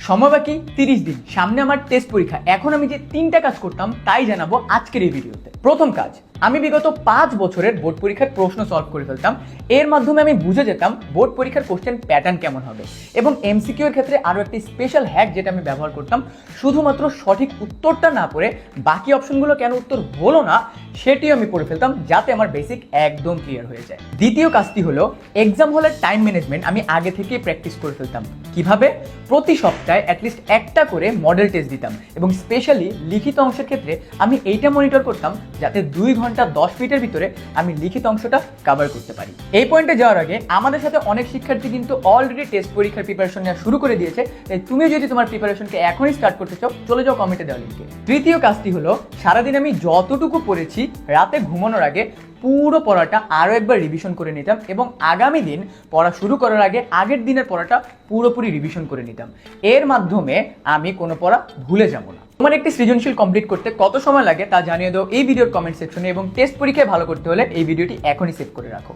সময় বাকি 30 দিন, সামনে আমার টেস্ট পরীক্ষা। এখন আমি যে 3টা কাজ করতাম তাই জানাবো আজকের এই ভিডিওতে। প্রথম কাজ, আমি বিগত 5 বছরের বোর্ড পরীক্ষার প্রশ্ন সলভ করে ফেলতাম। এর মাধ্যমে আমি বুঝে যেতাম বোর্ড পরীক্ষার কোশ্চেন প্যাটার্ন কেমন হবে। এবং এমসিকিউ এর ক্ষেত্রে আরো একটি স্পেশাল হ্যাক যেটা আমি ব্যবহার করতাম, শুধুমাত্র সঠিক উত্তরটা না পড়ে বাকি অপশনগুলো কেন উত্তর হলো না সেটিও আমি পড়ে ফেলতাম, যাতে আমার বেসিক একদম ক্লিয়ার হয়ে যায়। দ্বিতীয় কাজটি হলো, এক্সাম হলের টাইম ম্যানেজমেন্ট আমি আগে থেকেই প্র্যাকটিস করে ফেলতাম। কিভাবে? প্রতি সপ্তাহে অ্যাটলিস্ট একটা করে মডেল টেস্ট দিতাম, এবং স্পেশালি লিখিত অংশের ক্ষেত্রে আমি এইটা মনিটর করতাম যাতে 2 ঘন্টা 10 মিনিটের ভিতরে আমি লিখিত অংশটা কভার করতে পারি। এই পয়েন্টে যাওয়ার আগে, আমাদের সাথে অনেক শিক্ষার্থী কিন্তু অলরেডি টেস্ট পরীক্ষার প্রিপারেশন নেওয়া শুরু করে দিয়েছে। তাই তুমিও যদি তোমার প্রিপারেশনকে এখনই স্টার্ট করতে চাও, চলে যাও কমেন্টে দেওয়া লিঙ্কে। তৃতীয় কাজটি হলো, সারাদিন আমি যতটুকু পড়েছি রাতে ঘুমানোর আগে পুরো পড়াটা আরও একবার রিভিশন করে নিতাম, এবং আগামী দিন পড়া শুরু করার আগে আগের দিনের পড়াটা পুরোপুরি রিভিশন করে নিতাম। এর মাধ্যমে আমি কোনো পড়া ভুলে যাব না। তোমার একটি সৃজনশীল কমপ্লিট করতে কত সময় লাগে তা জানিয়ে দাও এই ভিডিওর কমেন্ট সেকশনে, এবং টেস্ট পরীক্ষায় ভালো করতে হলে এই ভিডিওটি এখনই সেভ করে রাখো।